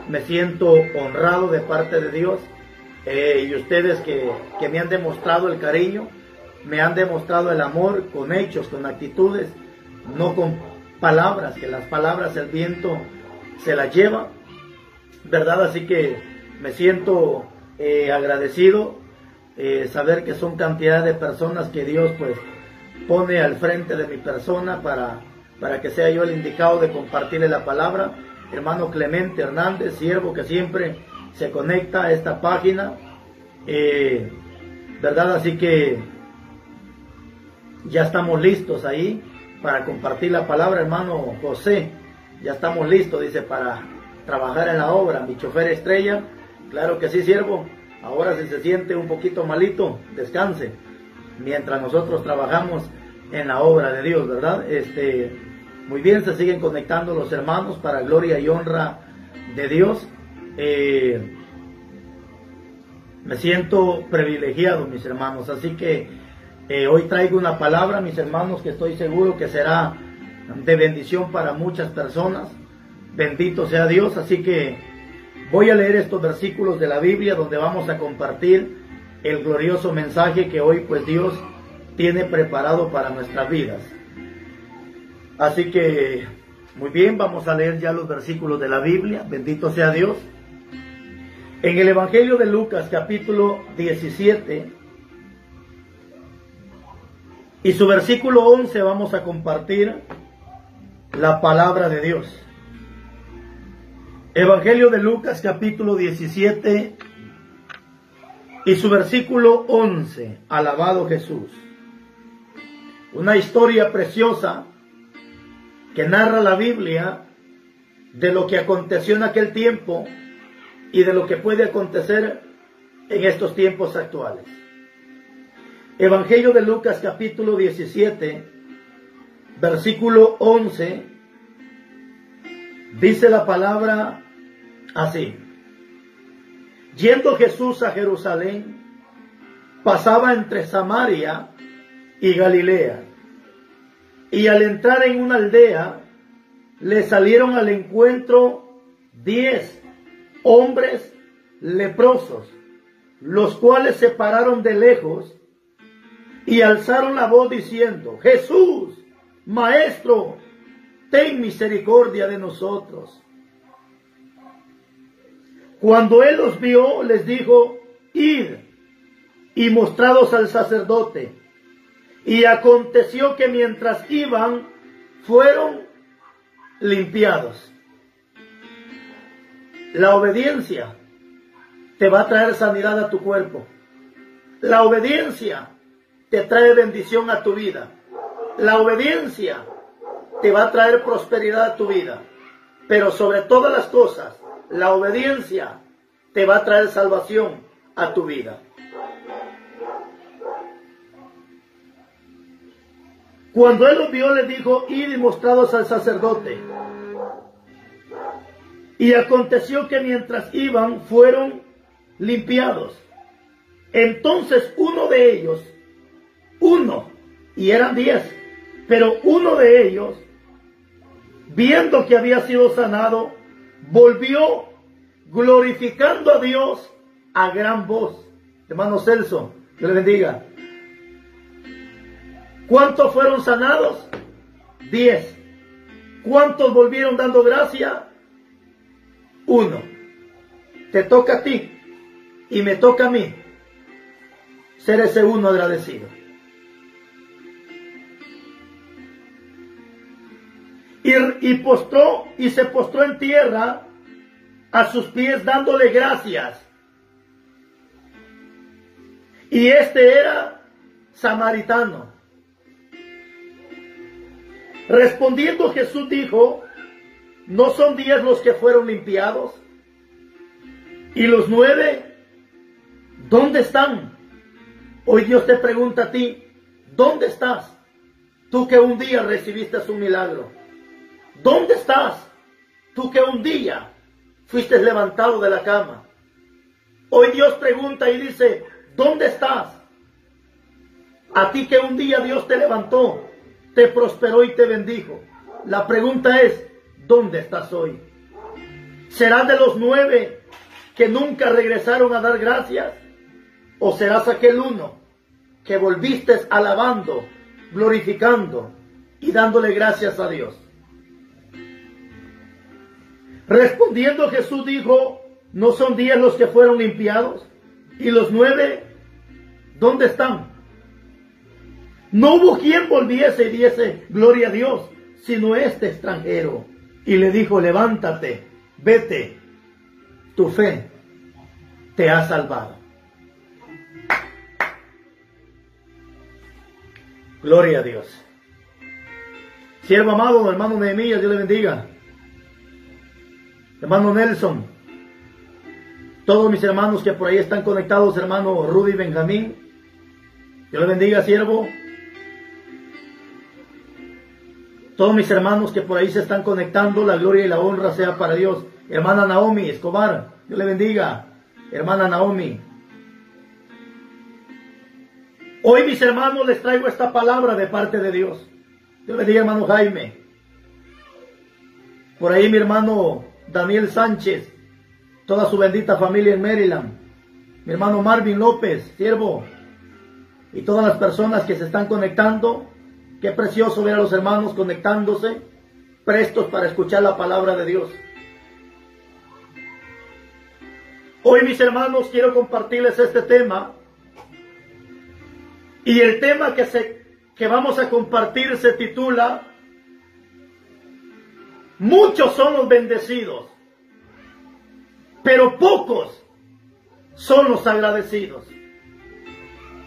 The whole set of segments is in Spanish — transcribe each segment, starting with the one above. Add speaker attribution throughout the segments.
Speaker 1: me siento honrado de parte de Dios, y ustedes que me han demostrado el cariño, me han demostrado el amor con hechos, con actitudes, no con palabras, que las palabras el viento se las lleva, ¿verdad? Así que me siento agradecido, saber que son cantidad de personas que Dios pues pone al frente de mi persona para que sea yo el indicado de compartirle la palabra. Hermano Clemente Hernández, siervo que siempre se conecta a esta página, ¿verdad? Así que ya estamos listos ahí para compartir la palabra. Hermano José, ya estamos listos, dice, para trabajar en la obra. Mi chofer estrella, claro que sí, siervo. Ahora si se siente un poquito malito, descanse, mientras nosotros trabajamos en la obra de Dios, ¿verdad? Muy bien, se siguen conectando los hermanos para gloria y honra de Dios. Me siento privilegiado, mis hermanos, así que hoy traigo una palabra, mis hermanos, que estoy seguro que será de bendición para muchas personas. Bendito sea Dios. Así que voy a leer estos versículos de la Biblia donde vamos a compartir el glorioso mensaje que hoy pues Dios tiene preparado para nuestras vidas. Así que muy bien, vamos a leer ya los versículos de la Biblia. Bendito sea Dios. En el Evangelio de Lucas, capítulo 17 y su versículo 11, vamos a compartir la palabra de Dios. Evangelio de Lucas, capítulo 17 y su versículo 11. Alabado Jesús. Una historia preciosa que narra la Biblia de lo que aconteció en aquel tiempo y de lo que puede acontecer en estos tiempos actuales. Evangelio de Lucas, capítulo 17, versículo 11, dice la palabra así: yendo Jesús a Jerusalén, pasaba entre Samaria y Galilea, y al entrar en una aldea, le salieron al encuentro 10 hombres leprosos, los cuales se pararon de lejos y alzaron la voz diciendo: Jesús, Maestro, ten misericordia de nosotros. Cuando él los vio, les dijo: id y mostrados al sacerdote. Y aconteció que mientras iban, fueron limpiados. La obediencia te va a traer sanidad a tu cuerpo. La obediencia te trae bendición a tu vida. La obediencia te va a traer prosperidad a tu vida. Pero sobre todas las cosas, la obediencia te va a traer salvación a tu vida. Cuando él los vio, les dijo: id y mostrados al sacerdote. Y aconteció que mientras iban, fueron limpiados. Entonces uno de ellos, y eran 10, pero uno de ellos, viendo que había sido sanado, volvió glorificando a Dios a gran voz. Hermano Celso, que le bendiga. ¿Cuántos fueron sanados? 10. ¿Cuántos volvieron dando gracia? 1. Te toca a ti y me toca a mí ser ese uno agradecido. Y se postró en tierra a sus pies dándole gracias. Y este era samaritano. Respondiendo Jesús dijo: ¿no son 10 los que fueron limpiados? ¿Y los 9 dónde están? Hoy Dios te pregunta a ti: ¿dónde estás? Tú que un día recibiste un milagro. ¿Dónde estás? Tú que un día fuiste levantado de la cama. Hoy Dios pregunta y dice: ¿dónde estás? A ti que un día Dios te levantó, te prosperó y te bendijo. La pregunta es: ¿dónde estás hoy? ¿Serás de los 9 que nunca regresaron a dar gracias? ¿O serás aquel uno que volviste alabando, glorificando y dándole gracias a Dios? Respondiendo Jesús dijo, ¿no son 10 los que fueron limpiados? ¿Y los 9 dónde están? No hubo quien volviese y diese gloria a Dios, sino este extranjero. Y le dijo, levántate, vete, tu fe te ha salvado. Gloria a Dios. Siervo amado, hermano Nehemías, Dios le bendiga. Hermano Nelson, todos mis hermanos que por ahí están conectados, hermano Rudy Benjamín, Dios le bendiga, siervo. Todos mis hermanos que por ahí se están conectando, la gloria y la honra sea para Dios. Hermana Naomi Escobar, Dios le bendiga. Hermana Naomi. Hoy, mis hermanos, les traigo esta palabra de parte de Dios. Dios le bendiga, hermano Jaime. Por ahí mi hermano Daniel Sánchez, toda su bendita familia en Maryland. Mi hermano Marvin López, siervo. Y todas las personas que se están conectando. Qué precioso ver a los hermanos conectándose, prestos para escuchar la palabra de Dios. Hoy, mis hermanos, quiero compartirles este tema. Y el tema que vamos a compartir se titula Muchos son los bendecidos, pero pocos son los agradecidos.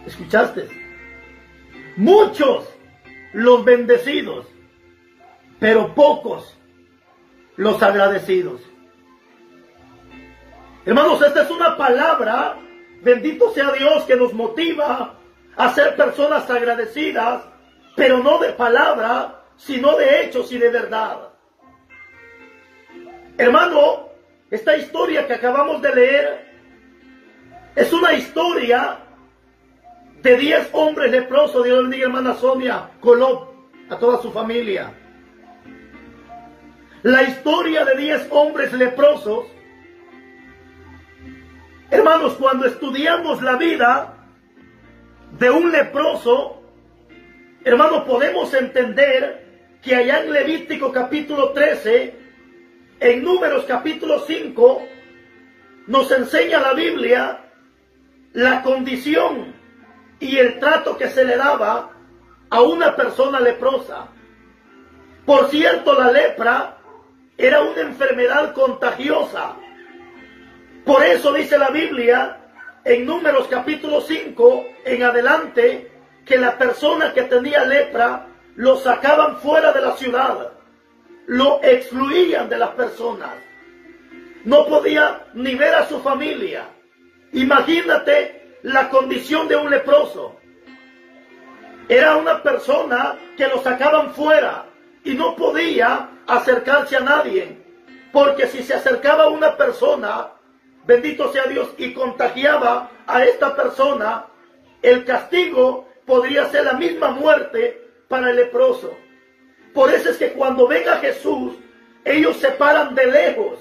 Speaker 1: ¿Escuchaste? Muchos los bendecidos, pero pocos los agradecidos. Hermanos, esta es una palabra, bendito sea Dios, que nos motiva a ser personas agradecidas, pero no de palabra, sino de hechos y de verdad. Hermano, esta historia que acabamos de leer es una historia de 10 hombres leprosos. Dios bendiga, hermana Sonia Colob, a toda su familia. La historia de 10 hombres leprosos. Hermanos, cuando estudiamos la vida de un leproso, hermanos, podemos entender que allá en Levítico capítulo 13, en Números capítulo 5, nos enseña la Biblia la condición y el trato que se le daba a una persona leprosa. Por cierto, la lepra era una enfermedad contagiosa. Por eso dice la Biblia en Números capítulo 5 en adelante que la persona que tenía lepra lo sacaban fuera de la ciudad, lo excluían de las personas. No podía ni ver a su familia. Imagínate la condición de un leproso. Era una persona que lo sacaban fuera y no podía acercarse a nadie, porque si se acercaba a una persona, bendito sea Dios, y contagiaba a esta persona, el castigo podría ser la misma muerte para el leproso. Por eso es que cuando venga Jesús, ellos se paran de lejos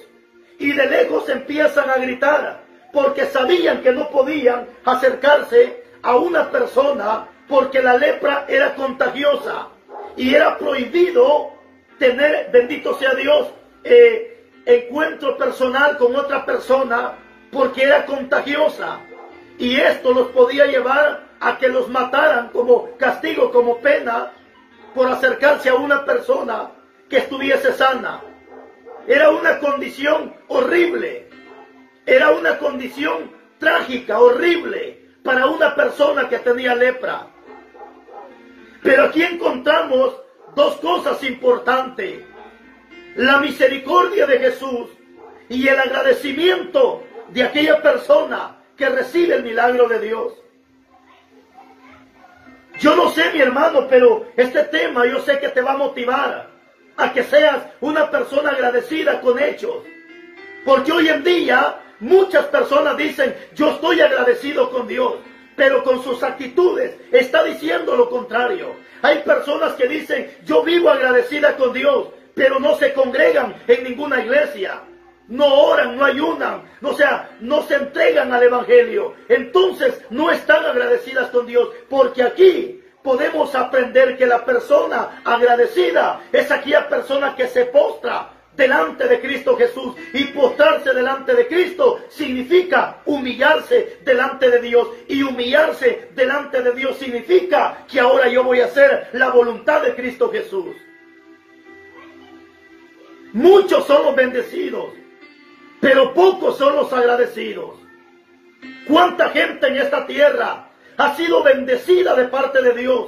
Speaker 1: y de lejos empiezan a gritar, porque sabían que no podían acercarse a una persona porque la lepra era contagiosa y era prohibido tener, bendito sea Dios, encuentro personal con otra persona porque era contagiosa, y esto los podía llevar a que los mataran como castigo, como pena por acercarse a una persona que estuviese sana. Era una condición horrible. Era una condición trágica, horrible, para una persona que tenía lepra. Pero aquí encontramos dos cosas importantes: la misericordia de Jesús y el agradecimiento de aquella persona que recibe el milagro de Dios. Yo no sé, mi hermano, pero este tema yo sé que te va a motivar a que seas una persona agradecida con hechos. Porque hoy en día muchas personas dicen, yo estoy agradecido con Dios, pero con sus actitudes está diciendo lo contrario. Hay personas que dicen, yo vivo agradecida con Dios, pero no se congregan en ninguna iglesia. no oran, no ayunan, o sea, no se entregan al Evangelio. Entonces no están agradecidas con Dios, porque aquí podemos aprender que la persona agradecida es aquella persona que se postra delante de Cristo Jesús. Y postrarse delante de Cristo significa humillarse delante de Dios. Y humillarse delante de Dios significa que ahora yo voy a hacer la voluntad de Cristo Jesús. Muchos son los bendecidos, pero pocos son los agradecidos. ¿Cuánta gente en esta tierra ha sido bendecida de parte de Dios?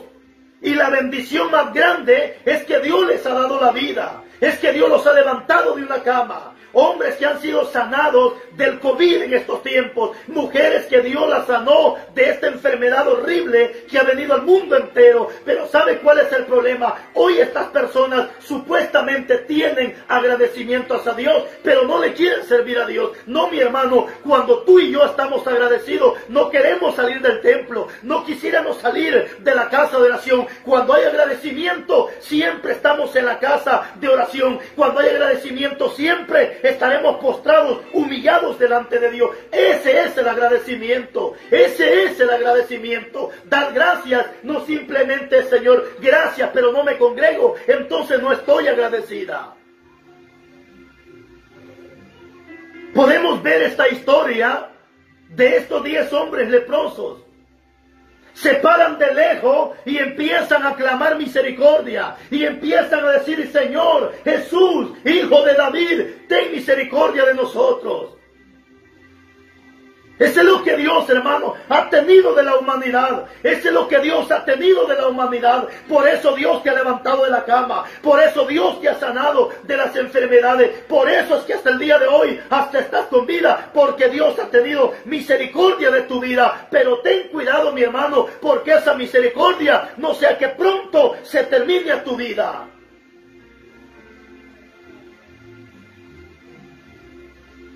Speaker 1: Y la bendición más grande es que Dios les ha dado la vida. Es que Dios los ha levantado de una cama. Hombres que han sido sanados del COVID en estos tiempos. Mujeres que Dios las sanó de esta enfermedad horrible que ha venido al mundo entero. Pero ¿sabe cuál es el problema? Hoy estas personas supuestamente tienen agradecimiento hacia Dios, pero no le quieren servir a Dios. No, mi hermano, cuando tú y yo estamos agradecidos, no queremos salir del templo. No quisiéramos salir de la casa de oración. Cuando hay agradecimiento, siempre estamos en la casa de oración. Cuando hay agradecimiento, siempre estaremos postrados, humillados delante de Dios. Ese es el agradecimiento. Ese es el agradecimiento. Dar gracias, no simplemente, Señor, gracias, pero no me congrego, entonces no estoy agradecida. Podemos ver esta historia de estos 10 hombres leprosos. Se paran de lejos y empiezan a clamar misericordia. Y empiezan a decir: Señor Jesús, Hijo de David, ten misericordia de nosotros. Ese es lo que Dios, hermano, ha tenido de la humanidad. Ese es lo que Dios ha tenido de la humanidad. Por eso Dios te ha levantado de la cama. Por eso Dios te ha sanado de las enfermedades. Por eso es que hasta el día de hoy hasta estás con vida. Porque Dios ha tenido misericordia de tu vida. Pero ten cuidado, mi hermano, porque esa misericordia no sea que pronto se termine a tu vida.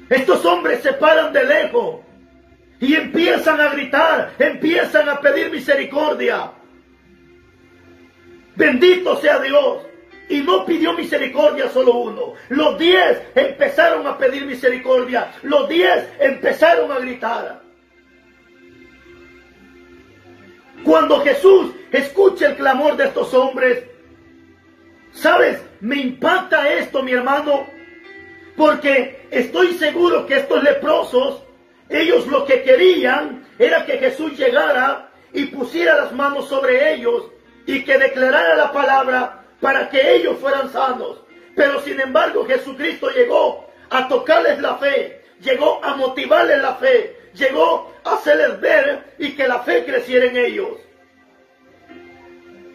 Speaker 1: Estos hombres se paran de lejos y empiezan a gritar, empiezan a pedir misericordia. Bendito sea Dios. Y no pidió misericordia solo uno. Los 10 empezaron a pedir misericordia. Los 10 empezaron a gritar. Cuando Jesús escucha el clamor de estos hombres, ¿sabes? Me impacta esto, mi hermano, porque estoy seguro que estos leprosos, ellos lo que querían era que Jesús llegara y pusiera las manos sobre ellos y que declarara la palabra para que ellos fueran sanos. Pero sin embargo Jesucristo llegó a tocarles la fe, llegó a motivarles la fe, llegó a hacerles ver y que la fe creciera en ellos.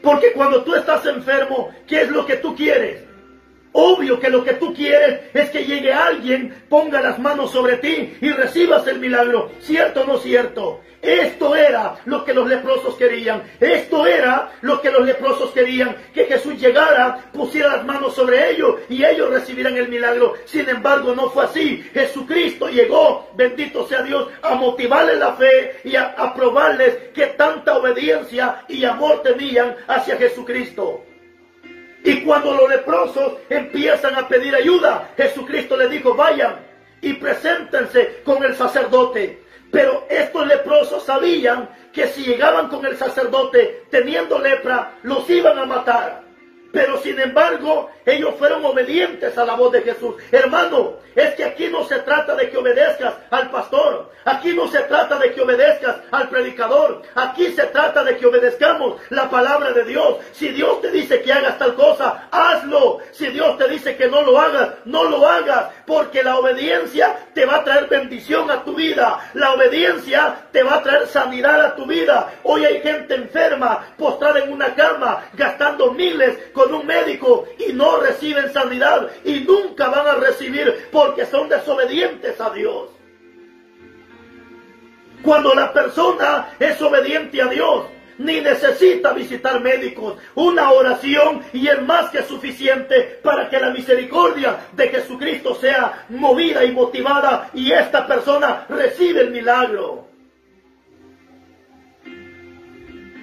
Speaker 1: Porque cuando tú estás enfermo, ¿qué es lo que tú quieres? Obvio que lo que tú quieres es que llegue alguien, ponga las manos sobre ti y recibas el milagro. ¿Cierto o no cierto? Esto era lo que los leprosos querían. Esto era lo que los leprosos querían. Que Jesús llegara, pusiera las manos sobre ellos y ellos recibieran el milagro. Sin embargo, no fue así. Jesucristo llegó, bendito sea Dios, a motivarles la fe y a probarles que tanta obediencia y amor tenían hacia Jesucristo. Y cuando los leprosos empiezan a pedir ayuda, Jesucristo les dijo: vayan y preséntense con el sacerdote. Pero estos leprosos sabían que si llegaban con el sacerdote teniendo lepra, los iban a matar. Pero sin embargo, ellos fueron obedientes a la voz de Jesús. Hermano, es que aquí no se trata de que obedezcas al pastor. Aquí no se trata de que obedezcas al predicador. Aquí se trata de que obedezcamos la palabra de Dios. Si Dios te dice que hagas tal cosa, hazlo. Si Dios te dice que no lo hagas, no lo hagas. Porque la obediencia te va a traer bendición a tu vida. La obediencia te va a traer sanidad a tu vida. Hoy hay gente enferma, postrada en una cama, gastando miles con un médico y no reciben sanidad y nunca van a recibir porque son desobedientes a Dios. Cuando la persona es obediente a Dios, ni necesita visitar médicos. Una oración y es más que suficiente para que la misericordia de Jesucristo sea movida y motivada y esta persona recibe el milagro.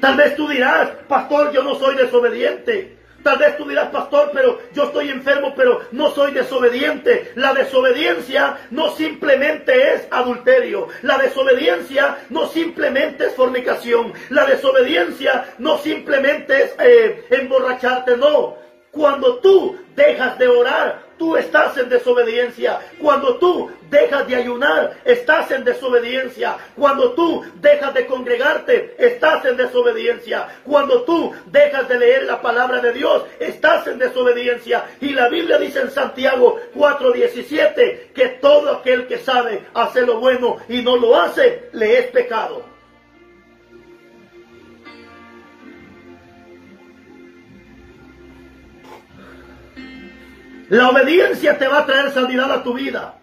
Speaker 1: Tal vez tú dirás: pastor, yo no soy desobediente. Tal vez tú dirás, pastor, pero yo estoy enfermo, pero no soy desobediente. La desobediencia no simplemente es adulterio. La desobediencia no simplemente es fornicación. La desobediencia no simplemente es emborracharte, no. Cuando tú dejas de orar, tú estás en desobediencia. Cuando tú dejas de ayunar, estás en desobediencia. Cuando tú dejas de congregarte, estás en desobediencia. Cuando tú dejas de leer la palabra de Dios, estás en desobediencia. Y la Biblia dice en Santiago 4:17 que todo aquel que sabe hacer lo bueno y no lo hace, le es pecado. La obediencia te va a traer sanidad a tu vida.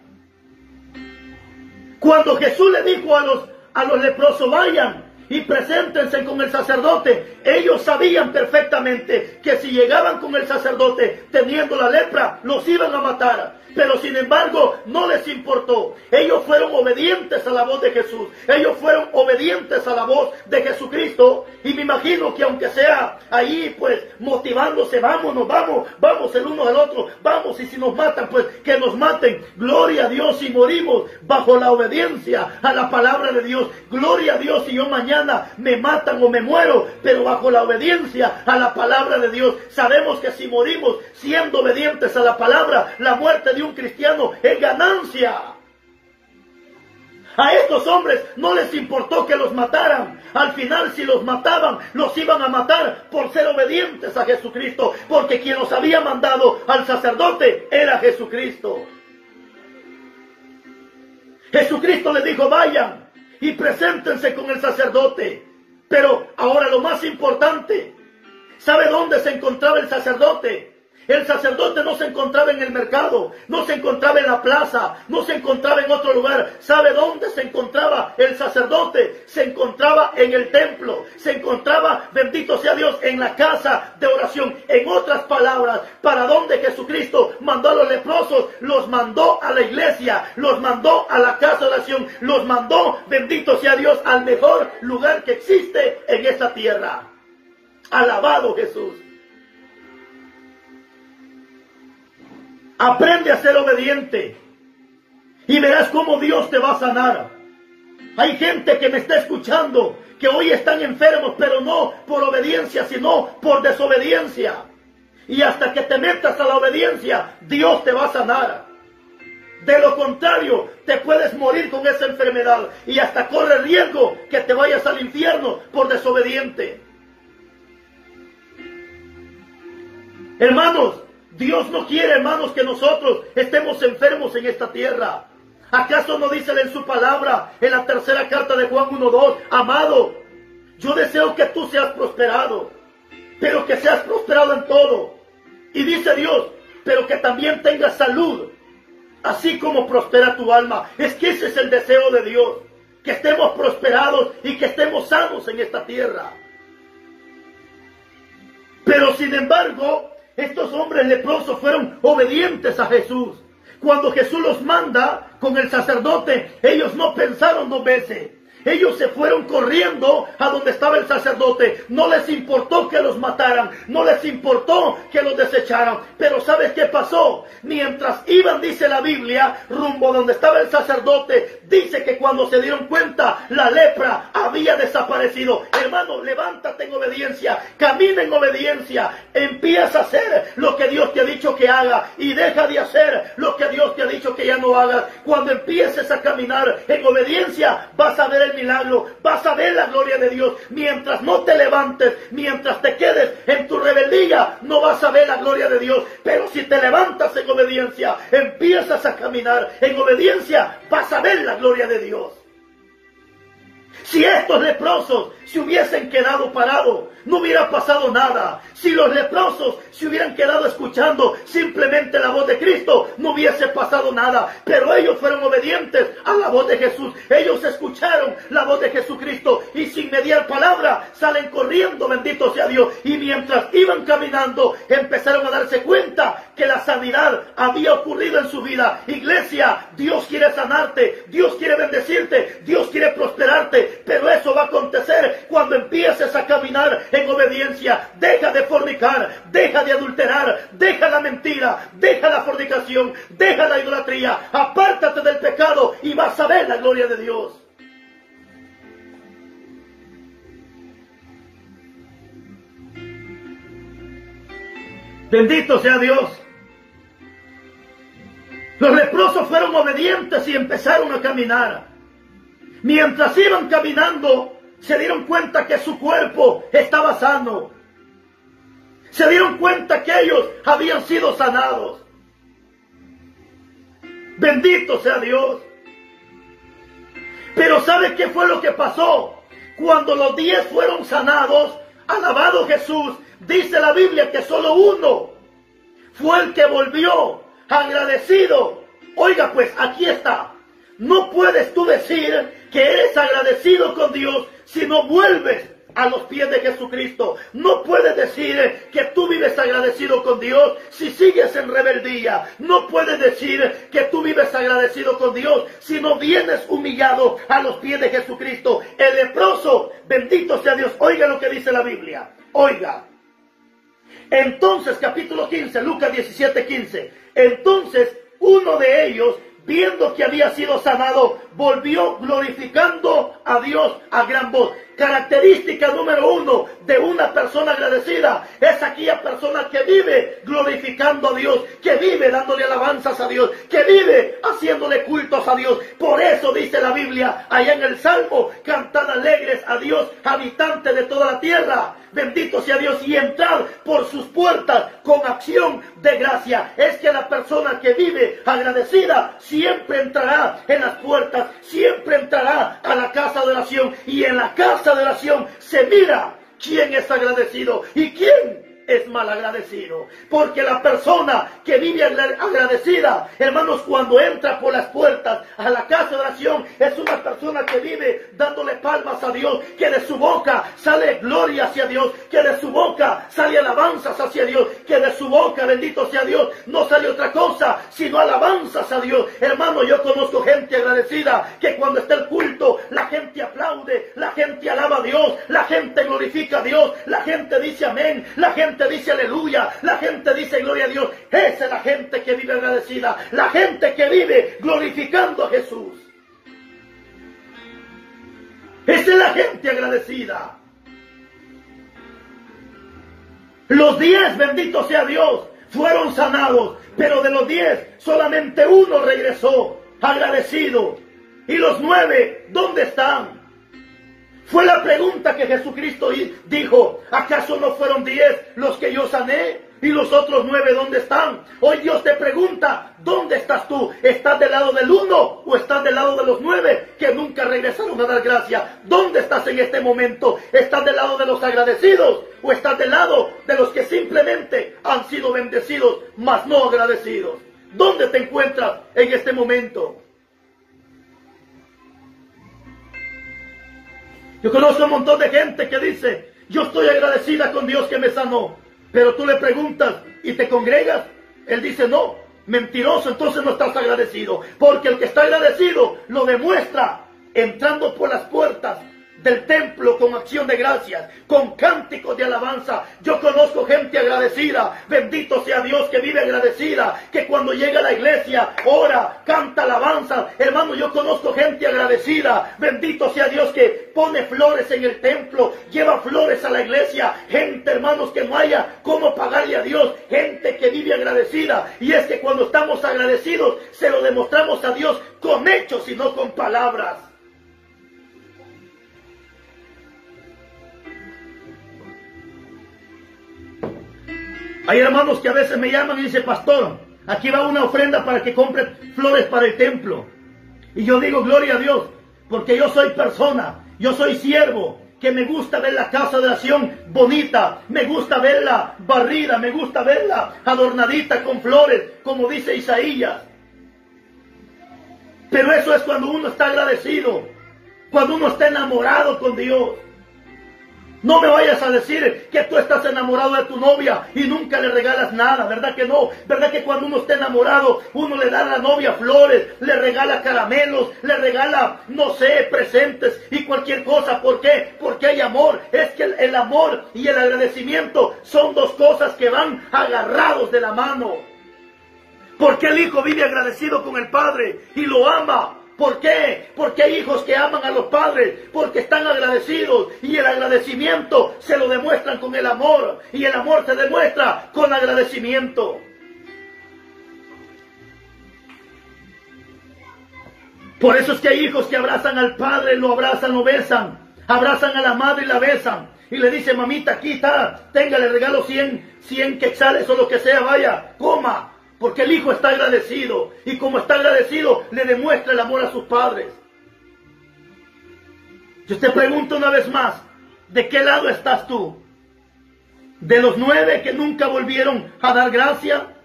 Speaker 1: Cuando Jesús le dijo a los leprosos, vayan y preséntense con el sacerdote, ellos sabían perfectamente que si llegaban con el sacerdote teniendo la lepra, los iban a matar. Pero sin embargo, no les importó. Ellos fueron obedientes a la voz de Jesús. Ellos fueron obedientes a la voz de Jesucristo. Y me imagino que aunque sea ahí, pues, motivándose, vámonos, vamos el uno al otro, vamos, y si nos matan, pues, que nos maten. Gloria a Dios si morimos bajo la obediencia a la palabra de Dios. Gloria a Dios si yo mañana me matan o me muero, pero bajo la obediencia a la palabra de Dios. Sabemos que si morimos siendo obedientes a la palabra, la muerte de un cristiano es ganancia. A estos hombres no les importó que los mataran. Al final, si los mataban, los iban a matar por ser obedientes a Jesucristo, porque quien los había mandado al sacerdote era Jesucristo. Jesucristo les dijo, vayan y preséntense con el sacerdote. Pero ahora lo más importante, ¿sabe dónde se encontraba el sacerdote? El sacerdote no se encontraba en el mercado, no se encontraba en la plaza, no se encontraba en otro lugar. ¿Sabe dónde se encontraba el sacerdote? Se encontraba en el templo, se encontraba, bendito sea Dios, en la casa de oración. En otras palabras, ¿para dónde Jesucristo mandó a los leprosos? Los mandó a la iglesia, los mandó a la casa de oración, los mandó, bendito sea Dios, al mejor lugar que existe en esta tierra. Alabado Jesús. Aprende a ser obediente y verás cómo Dios te va a sanar. Hay gente que me está escuchando que hoy están enfermos, pero no por obediencia, sino por desobediencia. Y hasta que te metas a la obediencia, Dios te va a sanar. De lo contrario, te puedes morir con esa enfermedad y hasta corre riesgo que te vayas al infierno por desobediente. Hermanos, Dios no quiere, hermanos, que nosotros estemos enfermos en esta tierra. ¿Acaso no dice en su palabra, en la tercera carta de Juan 1:2, amado, yo deseo que tú seas prosperado, pero que seas prosperado en todo? Y dice Dios, pero que también tengas salud, así como prospera tu alma. Es que ese es el deseo de Dios, que estemos prosperados y que estemos sanos en esta tierra. Pero sin embargo, estos hombres leprosos fueron obedientes a Jesús. Cuando Jesús los manda con el sacerdote, ellos no pensaron dos veces. Ellos se fueron corriendo a donde estaba el sacerdote. No les importó que los mataran, no les importó que los desecharan. Pero ¿sabes qué pasó? Mientras iban, dice la Biblia, rumbo donde estaba el sacerdote, dice que cuando se dieron cuenta, la lepra había desaparecido. Hermano, levántate en obediencia, camina en obediencia, empieza a hacer lo que Dios te ha dicho que haga y deja de hacer lo que Dios te ha dicho que ya no hagas. Cuando empieces a caminar en obediencia, vas a ver el milagro, vas a ver la gloria de Dios. Mientras no te levantes, mientras te quedes en tu rebeldía, no vas a ver la gloria de Dios. Pero si te levantas en obediencia, empiezas a caminar en obediencia, vas a ver la gloria de Dios. Si estos leprosos se hubiesen quedado parados, no hubiera pasado nada. Si los leprosos se hubieran quedado escuchando simplemente la voz de Cristo, no hubiese pasado nada. Pero ellos fueron obedientes a la voz de Jesús. Ellos escucharon la voz de Jesucristo y sin mediar palabra salen corriendo, bendito sea Dios. Y mientras iban caminando, empezaron a darse cuenta que la sanidad había ocurrido en su vida. Iglesia, Dios quiere sanarte, Dios quiere bendecirte, Dios quiere prosperarte, pero eso va a acontecer cuando empieces a caminar en obediencia. Deja de fornicar fornicar, deja de adulterar, deja la mentira, deja la fornicación, deja la idolatría, apártate del pecado y vas a ver la gloria de Dios. Bendito sea Dios. Los leprosos fueron obedientes y empezaron a caminar. Mientras iban caminando, se dieron cuenta que su cuerpo estaba sano. Se dieron cuenta que ellos habían sido sanados. Bendito sea Dios. Pero ¿sabe qué fue lo que pasó? Cuando los 10 fueron sanados, alabado Jesús, dice la Biblia que solo uno fue el que volvió agradecido. Oiga, pues aquí está. No puedes tú decir que eres agradecido con Dios si no vuelves a los pies de Jesucristo. No puedes decir que tú vives agradecido con Dios si sigues en rebeldía. No puedes decir que tú vives agradecido con Dios si no vienes humillado a los pies de Jesucristo. El leproso, bendito sea Dios, oiga lo que dice la Biblia. Oiga. Entonces, capítulo 15, Lucas 17:15. Entonces, uno de ellos, viendo que había sido sanado, volvió glorificando a Dios a gran voz. Característica número 1 de una persona agradecida es aquella persona que vive glorificando a Dios, que vive dándole alabanzas a Dios, que vive haciéndole cultos a Dios. Por eso dice la Biblia allá en el Salmo: cantad alegres a Dios, habitantes de toda la tierra. Bendito sea Dios, y entrad por sus puertas con acción de gracia. Es que la persona que vive agradecida siempre entrará en las puertas, siempre entrará a la casa de oración, y en la casa de oración se mira quién es agradecido y quién es mal agradecido. Porque la persona que vive agradecida, hermanos, cuando entra por las puertas a la casa de oración, es una persona que vive dándole palmas a Dios, que de su boca sale gloria hacia Dios, que de su boca sale alabanzas hacia Dios, que de su boca, bendito sea Dios, no sale otra cosa sino alabanzas a Dios. Hermano, yo conozco gente agradecida que cuando está el culto, la gente aplaude, la gente alaba a Dios, la gente glorifica a Dios, la gente dice amén, la gente dice aleluya, la gente dice gloria a Dios. Esa es la gente que vive agradecida, la gente que vive glorificando a Jesús. Esa es la gente agradecida. Los 10, bendito sea Dios, fueron sanados, pero de los 10 solamente uno regresó agradecido. ¿Y los 9 dónde están? Fue la pregunta que Jesucristo dijo: ¿acaso no fueron 10 los que yo sané? ¿Y los otros 9 dónde están? Hoy Dios te pregunta: ¿dónde estás tú? ¿Estás del lado del 1 o estás del lado de los 9 que nunca regresaron a dar gracia? ¿Dónde estás en este momento? ¿Estás del lado de los agradecidos o estás del lado de los que simplemente han sido bendecidos, mas no agradecidos? ¿Dónde te encuentras en este momento? Yo conozco un montón de gente que dice: yo estoy agradecida con Dios que me sanó. Pero tú le preguntas y te congregas, él dice: no, mentiroso, entonces no estás agradecido. Porque el que está agradecido lo demuestra entrando por las puertas del templo con acción de gracias, con cánticos de alabanza. Yo conozco gente agradecida, bendito sea Dios, que vive agradecida, que cuando llega a la iglesia ora, canta alabanza. Hermano, yo conozco gente agradecida, bendito sea Dios, que pone flores en el templo, lleva flores a la iglesia. Gente, hermanos, que no haya cómo pagarle a Dios, gente que vive agradecida. Y es que cuando estamos agradecidos se lo demostramos a Dios con hechos y no con palabras. Hay hermanos que a veces me llaman y dicen: pastor, aquí va una ofrenda para que compre flores para el templo. Y yo digo: gloria a Dios, porque yo soy persona, yo soy siervo, que me gusta ver la casa de oración bonita, me gusta verla barrida, me gusta verla adornadita con flores, como dice Isaías. Pero eso es cuando uno está agradecido, cuando uno está enamorado con Dios. No me vayas a decir que tú estás enamorado de tu novia y nunca le regalas nada, ¿verdad que no? ¿Verdad que cuando uno está enamorado, uno le da a la novia flores, le regala caramelos, le regala, no sé, presentes y cualquier cosa? ¿Por qué? Porque hay amor. Es que el amor y el agradecimiento son dos cosas que van agarrados de la mano. Porque el hijo vive agradecido con el padre y lo ama. ¿Por qué? Porque hay hijos que aman a los padres, porque están agradecidos, y el agradecimiento se lo demuestran con el amor, y el amor se demuestra con agradecimiento. Por eso es que hay hijos que abrazan al padre, lo abrazan, lo besan, abrazan a la madre y la besan, y le dicen: mamita, aquí está, tenga, le regalo 100 quetzales o lo que sea, vaya, coma. Porque el hijo está agradecido, y como está agradecido, le demuestra el amor a sus padres. Yo te pregunto una vez más, ¿de qué lado estás tú? ¿De los 9 que nunca volvieron a dar gracia?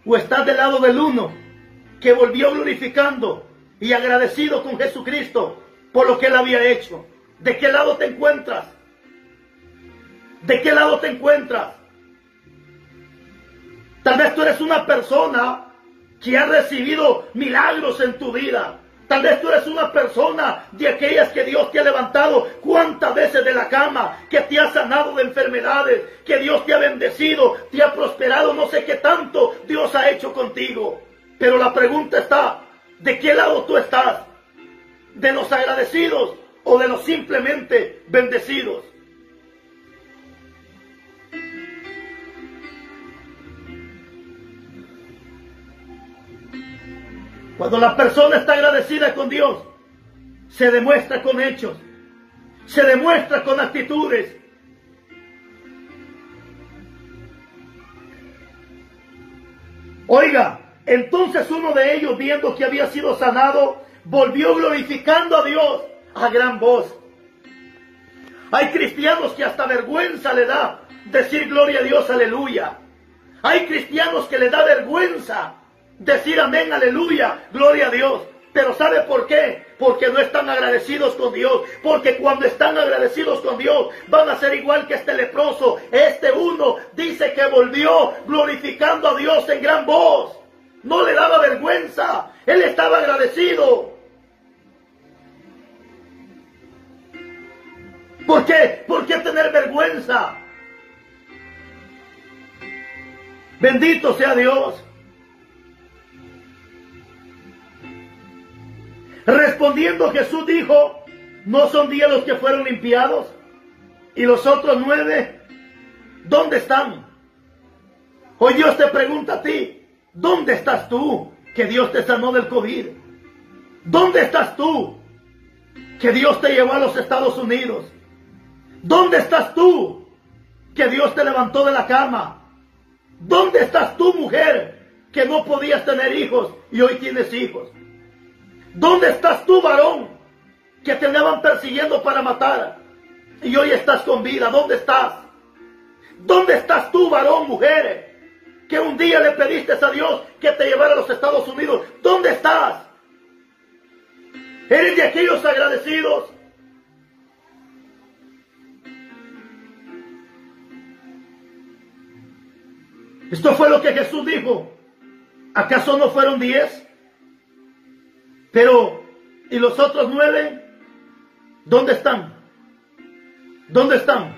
Speaker 1: ¿O estás del lado del 1 que volvió glorificando y agradecido con Jesucristo por lo que Él había hecho? ¿De qué lado te encuentras? ¿De qué lado te encuentras? Tal vez tú eres una persona que ha recibido milagros en tu vida. Tal vez tú eres una persona de aquellas que Dios te ha levantado cuántas veces de la cama, que te ha sanado de enfermedades, que Dios te ha bendecido, te ha prosperado, no sé qué tanto Dios ha hecho contigo. Pero la pregunta está, ¿de qué lado tú estás? ¿De los agradecidos o de los simplemente bendecidos? Cuando la persona está agradecida con Dios, se demuestra con hechos, se demuestra con actitudes. Oiga, entonces uno de ellos, viendo que había sido sanado, volvió glorificando a Dios a gran voz. Hay cristianos que hasta vergüenza le da decir gloria a Dios, aleluya. Hay cristianos que le da vergüenza decir amén, aleluya, gloria a Dios. Pero ¿sabe por qué? Porque no están agradecidos con Dios. Porque cuando están agradecidos con Dios, van a ser igual que este leproso. Este uno dice que volvió glorificando a Dios en gran voz. No le daba vergüenza. Él estaba agradecido. ¿Por qué? ¿Por qué tener vergüenza? Bendito sea Dios. Respondiendo Jesús dijo: ¿no son 10 los que fueron limpiados? ¿Y los otros 9? ¿Dónde están? Hoy Dios te pregunta a ti: ¿dónde estás tú que Dios te sanó del COVID? ¿Dónde estás tú que Dios te llevó a los Estados Unidos? ¿Dónde estás tú que Dios te levantó de la cama? ¿Dónde estás tú, mujer, que no podías tener hijos y hoy tienes hijos? ¿Dónde estás tú, varón, que te andaban persiguiendo para matar y hoy estás con vida? ¿Dónde estás? ¿Dónde estás tú, varón, mujer, que un día le pediste a Dios que te llevara a los Estados Unidos? ¿Dónde estás? ¿Eres de aquellos agradecidos? Esto fue lo que Jesús dijo. ¿Acaso no fueron 10? Pero, ¿y los otros 9? ¿Dónde están? ¿Dónde están?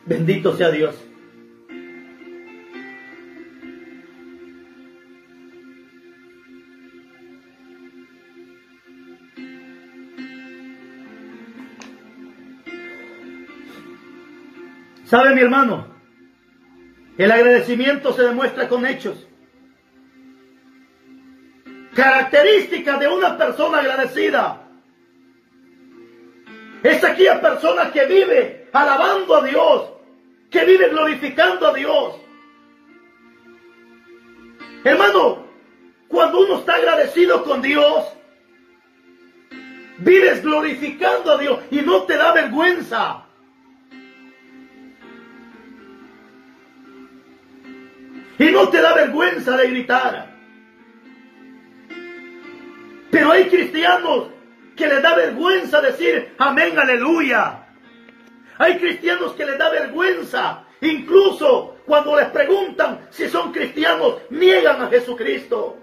Speaker 1: Bendito sea Dios. ¿Sabe, mi hermano? El agradecimiento se demuestra con hechos. Característica de una persona agradecida es aquella persona que vive alabando a Dios, que vive glorificando a Dios. Hermano, cuando uno está agradecido con Dios, vives glorificando a Dios y no te da vergüenza. Y no te da vergüenza de gritar. Pero hay cristianos que les da vergüenza decir amén, aleluya. Hay cristianos que les da vergüenza. Incluso cuando les preguntan si son cristianos, niegan a Jesucristo.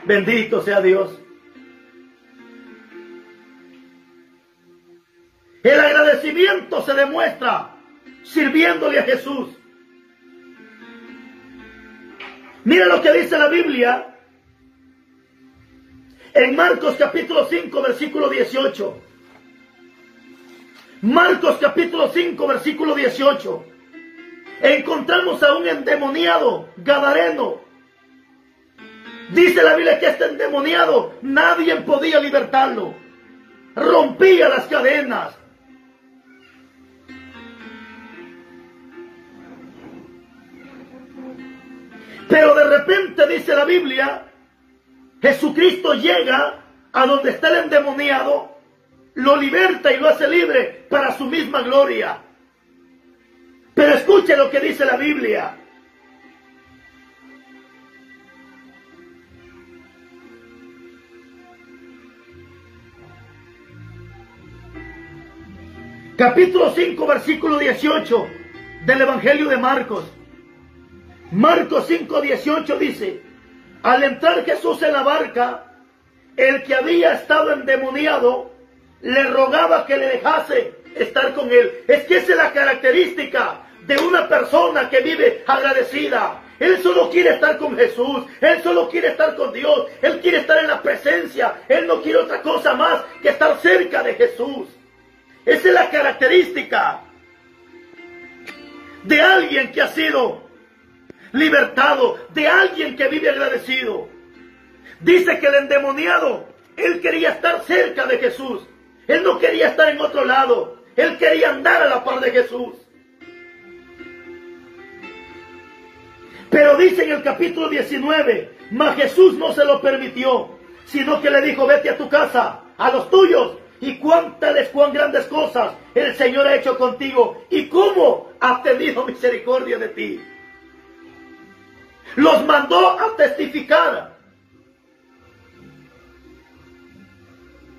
Speaker 1: Bendito sea Dios. El agradecimiento se demuestra sirviéndole a Jesús. Mira lo que dice la Biblia en Marcos capítulo 5, versículo 18. Marcos capítulo 5, versículo 18. Encontramos a un endemoniado gadareno. Dice la Biblia que este endemoniado nadie podía libertarlo. Rompía las cadenas. Pero de repente, dice la Biblia, Jesucristo llega a donde está el endemoniado, lo liberta y lo hace libre para su misma gloria. Pero escuche lo que dice la Biblia. Capítulo 5, versículo 18 del Evangelio de Marcos. Marcos 5, 18 dice: al entrar Jesús en la barca, el que había estado endemoniado le rogaba que le dejase estar con él. Es que esa es la característica de una persona que vive agradecida. Él solo quiere estar con Jesús, él solo quiere estar con Dios, él quiere estar en la presencia, él no quiere otra cosa más que estar cerca de Jesús. Esa es la característica de alguien que ha sido libertado, de alguien que vive agradecido. Dice que el endemoniado, él quería estar cerca de Jesús. Él no quería estar en otro lado. Él quería andar a la par de Jesús. Pero dice en el capítulo 19, mas Jesús no se lo permitió, sino que le dijo: vete a tu casa, a los tuyos, y cuéntales cuán grandes cosas el Señor ha hecho contigo y cómo ha tenido misericordia de ti. Los mandó a testificar.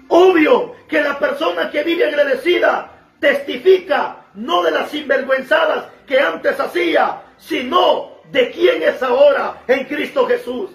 Speaker 1: Obvio que la persona que vive agradecida testifica no de las sinvergüenzadas que antes hacía, sino de quién es ahora en Cristo Jesús.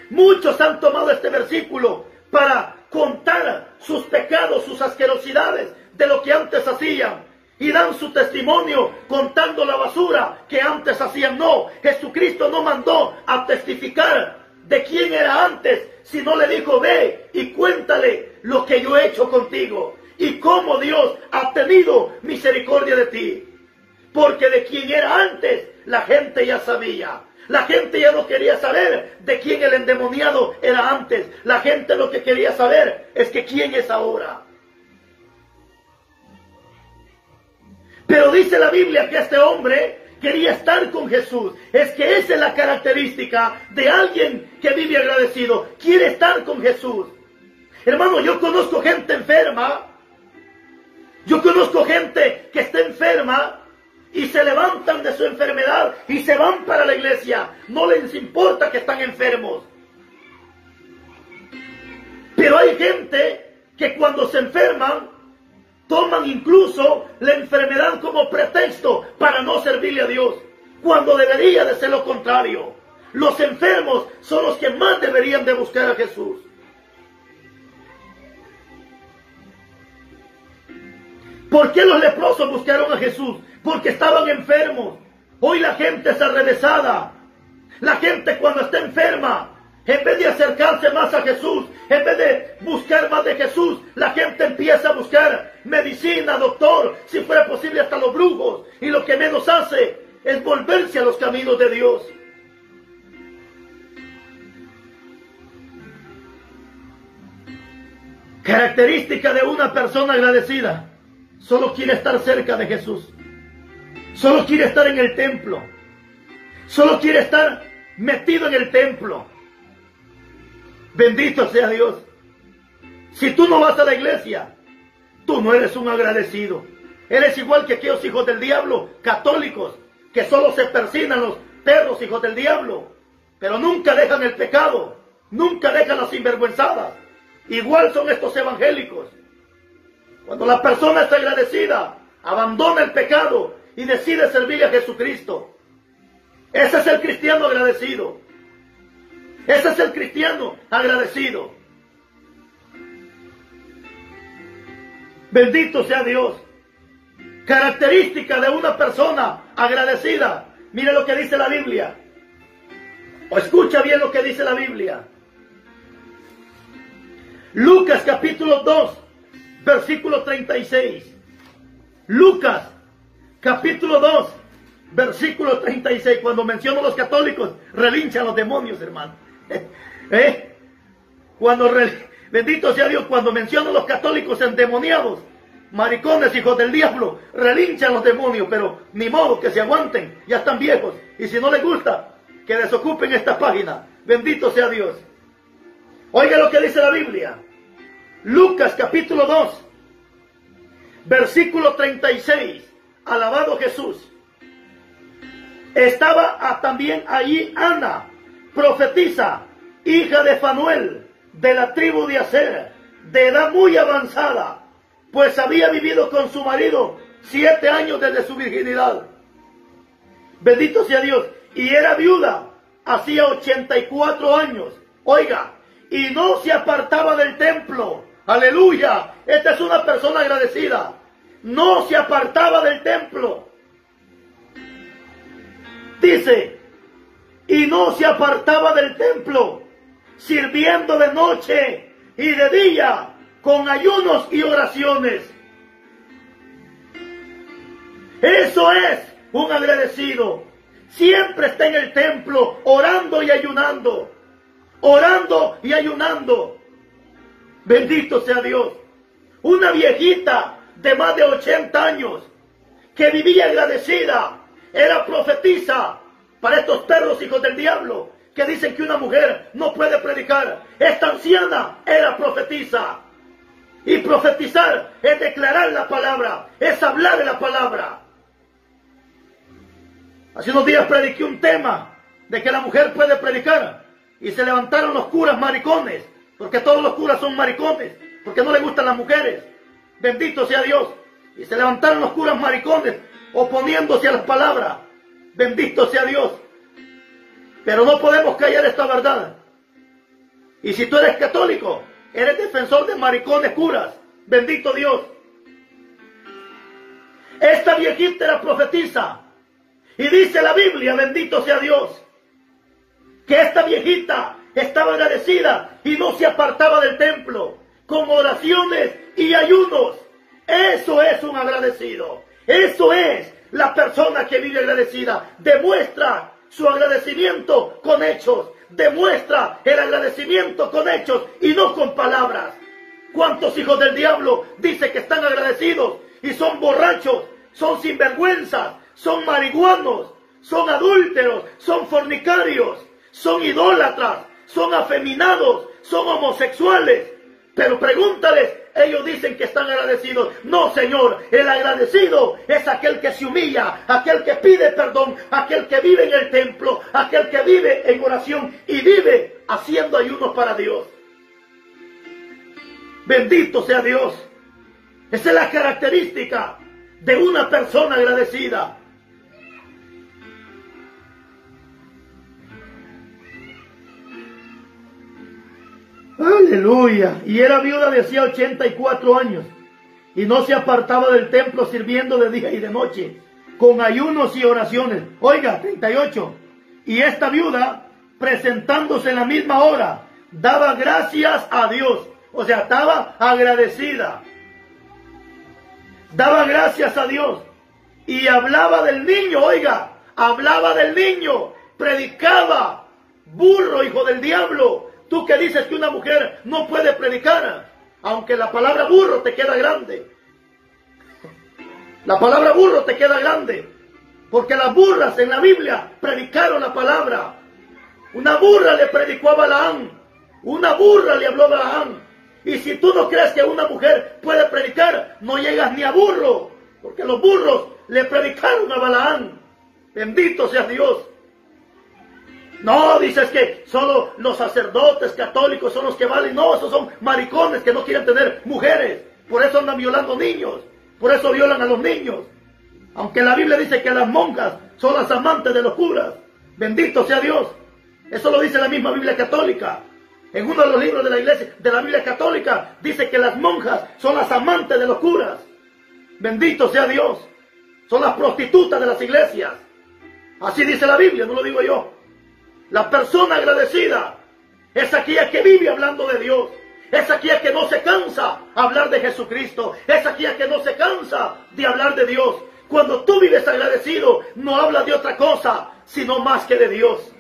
Speaker 1: Muchos han tomado este versículo para contar sus pecados, sus asquerosidades de lo que antes hacían. Y dan su testimonio contando la basura que antes hacían. No, Jesucristo no mandó a testificar de quién era antes, sino le dijo: ve y cuéntale lo que yo he hecho contigo y cómo Dios ha tenido misericordia de ti. Porque de quién era antes, la gente ya sabía. La gente ya no quería saber de quién el endemoniado era antes. La gente lo que quería saber es que quién es ahora. Pero dice la Biblia que este hombre quería estar con Jesús. Es que esa es la característica de alguien que vive agradecido. Quiere estar con Jesús. Hermano, yo conozco gente enferma. Yo conozco gente que está enferma y se levantan de su enfermedad y se van para la iglesia. No les importa que están enfermos. Pero hay gente que cuando se enferman, toman incluso la enfermedad como pretexto para no servirle a Dios, cuando debería de ser lo contrario. Los enfermos son los que más deberían de buscar a Jesús. ¿Por qué los leprosos buscaron a Jesús? Porque estaban enfermos. Hoy la gente es arrevesada. La gente cuando está enferma, en vez de acercarse más a Jesús, en vez de buscar más de Jesús, la gente empieza a buscar medicina, doctor, si fuera posible hasta los brujos. Y lo que menos hace es volverse a los caminos de Dios. Característica de una persona agradecida: solo quiere estar cerca de Jesús. Solo quiere estar en el templo. Solo quiere estar metido en el templo. Bendito sea Dios. Si tú no vas a la iglesia, tú no eres un agradecido. Eres igual que aquellos hijos del diablo, católicos, que solo se persignan los perros hijos del diablo. pero nunca dejan el pecado, nunca dejan las sinvergüenzadas. Igual son estos evangélicos. Cuando la persona está agradecida, abandona el pecado y decide servir a Jesucristo. Ese es el cristiano agradecido. Ese es el cristiano agradecido. Bendito sea Dios. Característica de una persona agradecida. Mire lo que dice la Biblia. O escucha bien lo que dice la Biblia. Lucas capítulo 2, versículo 36. Lucas capítulo 2, versículo 36. Cuando menciono a los católicos, relinchan los demonios, hermano. Bendito sea Dios, cuando menciono a los católicos endemoniados, maricones, hijos del diablo, relinchan los demonios, pero ni modo, que se aguanten, ya están viejos. Y si no les gusta, que desocupen esta página. Bendito sea Dios. Oiga lo que dice la Biblia. Lucas capítulo 2, versículo 36. Alabado Jesús. Estaba también allí Ana, profetisa, hija de Fanuel, de la tribu de Aser, de edad muy avanzada, pues había vivido con su marido 7 años desde su virginidad. Bendito sea Dios. Y era viuda, hacía 84 años. Oiga, y no se apartaba del templo. Aleluya. Esta es una persona agradecida. No se apartaba del templo. Dice, y no se apartaba del templo, sirviendo de noche y de día, con ayunos y oraciones. Eso es un agradecido. Siempre está en el templo, orando y ayunando. Orando y ayunando. Bendito sea Dios. Una viejita de más de 80 años, que vivía agradecida, era profetisa. Para estos perros hijos del diablo, que dicen que una mujer no puede predicar. Esta anciana era profetisa. Y profetizar es declarar la palabra, es hablar de la palabra. Hace unos días prediqué un tema de que la mujer puede predicar. Y se levantaron los curas maricones, porque todos los curas son maricones, porque no les gustan las mujeres. Bendito sea Dios. Y se levantaron los curas maricones, oponiéndose a las palabras. Bendito sea Dios. Pero no podemos callar esta verdad. Y si tú eres católico, eres defensor de maricones curas. Bendito Dios. Esta viejita era profetisa. Y dice la Biblia, bendito sea Dios, que esta viejita estaba agradecida y no se apartaba del templo, con oraciones y ayunos. Eso es un agradecido. Eso es la persona que vive agradecida. Demuestra su agradecimiento con hechos. Demuestra el agradecimiento con hechos y no con palabras. ¿Cuántos hijos del diablo dicen que están agradecidos y son borrachos, son sinvergüenzas, son marihuanos, son adúlteros, son fornicarios, son idólatras, son afeminados, son homosexuales? Pero pregúntales, ellos dicen que están agradecidos. No, Señor, el agradecido es aquel que se humilla, aquel que pide perdón, aquel que vive en el templo, aquel que vive en oración y vive haciendo ayunos para Dios. Bendito sea Dios. Esa es la característica de una persona agradecida. Aleluya. Y era viuda de hacía 84 años. Y no se apartaba del templo, sirviendo de día y de noche, con ayunos y oraciones. Oiga, 38. Y esta viuda, presentándose en la misma hora, daba gracias a Dios. O sea, estaba agradecida. Daba gracias a Dios. Y hablaba del niño, oiga, hablaba del niño, predicaba. Burro, hijo del diablo. Tú que dices que una mujer no puede predicar, aunque la palabra burro te queda grande. La palabra burro te queda grande, porque las burras en la Biblia predicaron la palabra. Una burra le predicó a Balaam, una burra le habló a Balaam. Y si tú no crees que una mujer puede predicar, no llegas ni a burro, porque los burros le predicaron a Balaam. Bendito sea Dios. No, dices que solo los sacerdotes católicos son los que valen. No, esos son maricones que no quieren tener mujeres. Por eso andan violando niños. Por eso violan a los niños. Aunque la Biblia dice que las monjas son las amantes de los curas. Bendito sea Dios. Eso lo dice la misma Biblia católica. En uno de los libros de la iglesia, de la Biblia católica, dice que las monjas son las amantes de los curas. Bendito sea Dios. Son las prostitutas de las iglesias. Así dice la Biblia, no lo digo yo. La persona agradecida es aquella que vive hablando de Dios. Es aquella que no se cansa de hablar de Jesucristo. Es aquella que no se cansa de hablar de Dios. Cuando tú vives agradecido, no hablas de otra cosa, sino más que de Dios.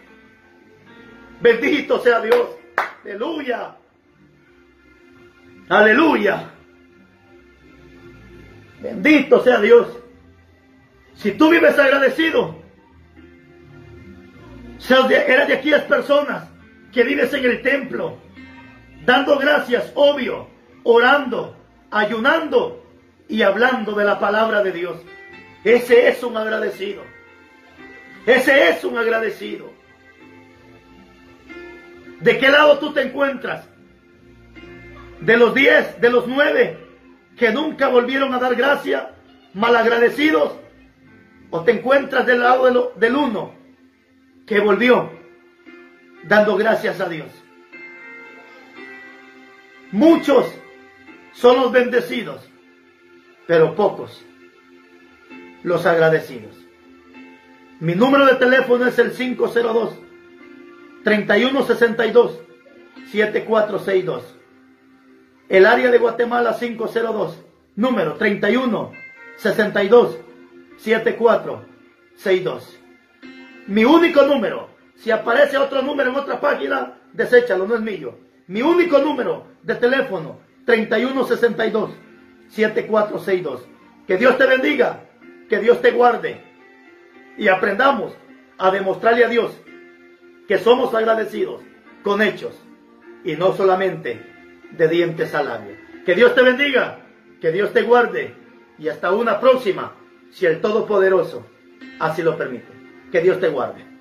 Speaker 1: Bendito sea Dios. Aleluya. Aleluya. Bendito sea Dios. Si tú vives agradecido, eres de aquellas personas que vives en el templo, dando gracias, obvio, orando, ayunando y hablando de la palabra de Dios. Ese es un agradecido. Ese es un agradecido. ¿De qué lado tú te encuentras? ¿De los 10, de los 9 que nunca volvieron a dar gracia, malagradecidos? ¿O te encuentras del lado del 1 que volvió dando gracias a Dios? Muchos son los bendecidos, pero pocos los agradecidos. Mi número de teléfono es el 502-3162-7462. El área de Guatemala 502, número 3162-7462. Mi único número. Si aparece otro número en otra página, deséchalo, no es mío. Mi único número de teléfono, 3162-7462. Que Dios te bendiga, que Dios te guarde. Y aprendamos a demostrarle a Dios que somos agradecidos con hechos y no solamente de dientes al labio. Que Dios te bendiga, que Dios te guarde y hasta una próxima, si el Todopoderoso así lo permite. Que Dios te guarde.